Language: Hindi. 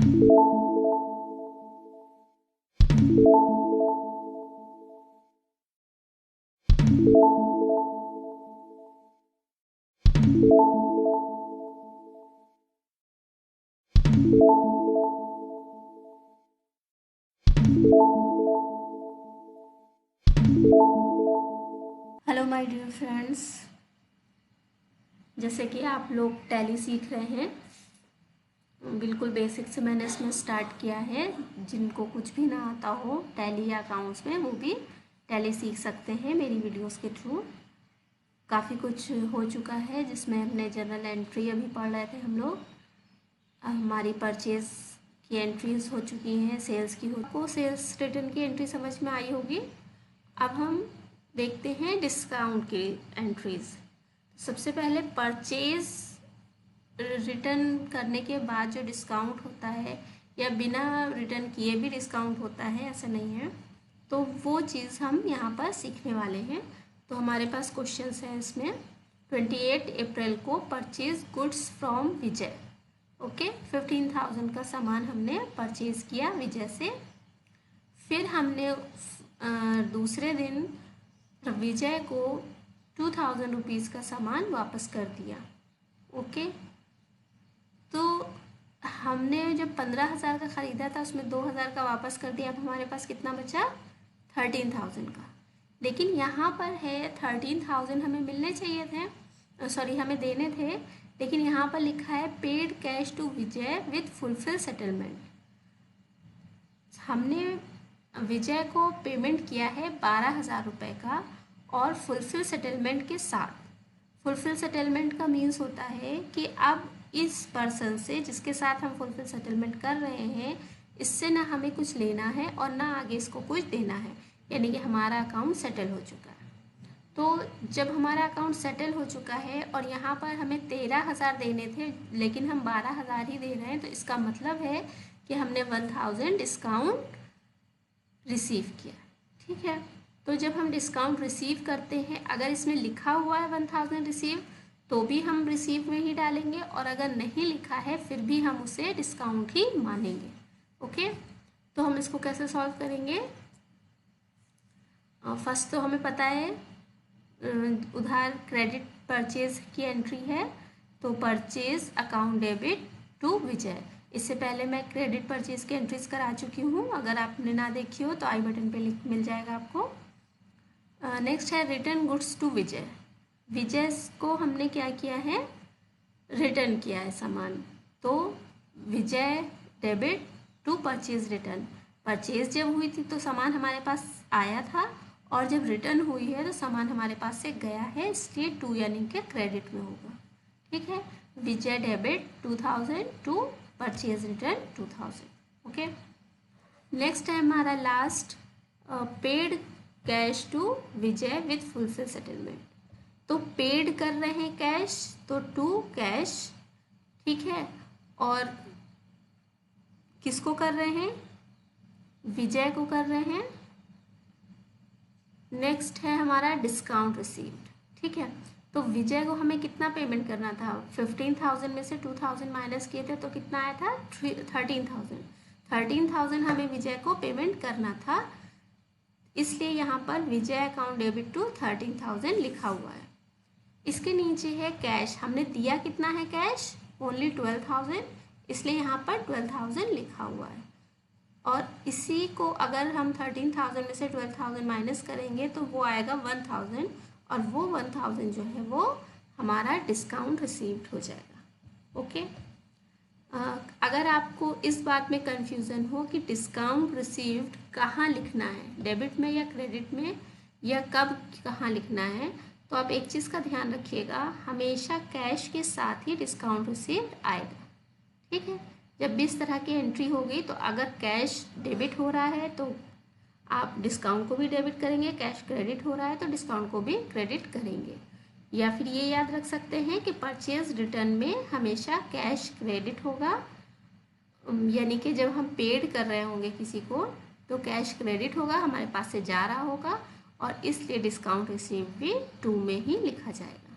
हेलो माय डियर फ्रेंड्स, जैसे कि आप लोग टैली सीख रहे हैं, बिल्कुल बेसिक से मैंने इसमें स्टार्ट किया है। जिनको कुछ भी ना आता हो टैली या अकाउंट्स में, वो भी टैली सीख सकते हैं मेरी वीडियोस के थ्रू। काफ़ी कुछ हो चुका है जिसमें हमने जनरल एंट्री अभी पढ़ रहे थे हम लोग। हमारी परचेज़ की एंट्रीज हो चुकी हैं, सेल्स की को सेल्स रिटर्न की एंट्री समझ में आई होगी। अब हम देखते हैं डिस्काउंट की एंट्रीज। सबसे पहले परचेज रिटर्न करने के बाद जो डिस्काउंट होता है, या बिना रिटर्न किए भी डिस्काउंट होता है, ऐसा नहीं है, तो वो चीज़ हम यहाँ पर सीखने वाले हैं। तो हमारे पास क्वेश्चंस हैं इसमें। 28 अप्रैल को purchase goods from Vijay. Okay, 15,000 का सामान हमने परचेज किया विजय से। फिर हमने दूसरे दिन विजय को 2,000 रुपीज़ का सामान वापस कर दिया। ओके, तो हमने जब 15,000 का ख़रीदा था, उसमें 2,000 का वापस कर दिया। अब हमारे पास कितना बचा? 13,000 का। लेकिन यहाँ पर है 13,000 हमें मिलने चाहिए थे, सॉरी हमें देने थे, लेकिन यहाँ पर लिखा है paid cash to Vijay with fulfil settlement. हमने विजय को पेमेंट किया है 12,000 रुपये का, और फुलफिल सेटलमेंट के साथ। फुलफिल सेटलमेंट का मीन्स होता है कि अब इस पर्सन से जिसके साथ हम फुलफिल सेटलमेंट कर रहे हैं, इससे ना हमें कुछ लेना है और ना आगे इसको कुछ देना है, यानी कि हमारा अकाउंट सेटल हो चुका है। तो जब हमारा अकाउंट सेटल हो चुका है और यहाँ पर हमें 13,000 देने थे, लेकिन हम 12,000 ही दे रहे हैं, तो इसका मतलब है कि हमने 1,000 डिस्काउंट रिसीव किया। ठीक है, तो जब हम डिस्काउंट रिसीव करते हैं, अगर इसमें लिखा हुआ है 1,000 रिसीव, तो भी हम रिसीव में ही डालेंगे, और अगर नहीं लिखा है फिर भी हम उसे डिस्काउंट ही मानेंगे। ओके, तो हम इसको कैसे सॉल्व करेंगे? फर्स्ट तो हमें पता है उधार क्रेडिट परचेज की एंट्री है, तो परचेज अकाउंट डेबिट टू विजय। इससे पहले मैं क्रेडिट परचेज की एंट्रीज करा चुकी हूँ, अगर आपने ना देखी हो तो आई बटन पे लिंक मिल जाएगा आपको। नेक्स्ट है रिटर्न गुड्स टू विजय। विजय को हमने क्या किया है? रिटर्न किया है सामान, तो Vijay debit to purchase return. Purchase जब हुई थी तो सामान हमारे पास आया था, और जब रिटर्न हुई है तो सामान हमारे पास से गया है, इसलिए टू यानी कि क्रेडिट में होगा। ठीक है, Vijay debit 2,000 to purchase return 2,000। Okay, next है हमारा last paid cash to Vijay with fulfil settlement. तो पेड कर रहे हैं कैश, तो टू कैश। ठीक है, और किसको कर रहे हैं? विजय को कर रहे हैं। नेक्स्ट है हमारा डिस्काउंट रिसीव्ड। ठीक है, तो विजय को हमें कितना पेमेंट करना था? 15,000 में से 2,000 माइनस किए थे, तो कितना आया था? 13,000। 13,000 हमें विजय को पेमेंट करना था, इसलिए यहाँ पर विजय अकाउंट डेबिट टू 13,000 लिखा हुआ है। इसके नीचे है कैश। हमने दिया कितना है कैश? ओनली 12,000, इसलिए यहाँ पर 12,000 लिखा हुआ है। और इसी को अगर हम 13,000 में से 12,000 माइनस करेंगे तो वो आएगा 1,000, और वो 1,000 जो है वो हमारा डिस्काउंट रिसीव्ड हो जाएगा। ओके, अगर आपको इस बात में कंफ्यूजन हो कि डिस्काउंट रिसीव्ड कहाँ लिखना है, डेबिट में या क्रेडिट में, या कब कहाँ लिखना है, तो आप एक चीज़ का ध्यान रखिएगा, हमेशा कैश के साथ ही डिस्काउंट रिसीव्ड आएगा। ठीक है, जब भी इस तरह की एंट्री होगी, तो अगर कैश डेबिट हो रहा है तो आप डिस्काउंट को भी डेबिट करेंगे, कैश क्रेडिट हो रहा है तो डिस्काउंट को भी क्रेडिट करेंगे। या फिर ये याद रख सकते हैं कि परचेज रिटर्न में हमेशा कैश क्रेडिट होगा, यानी कि जब हम पेड कर रहे होंगे किसी को तो कैश क्रेडिट होगा, हमारे पास से जा रहा होगा, और इसलिए डिस्काउंट रिसीव भी टू में ही लिखा जाएगा।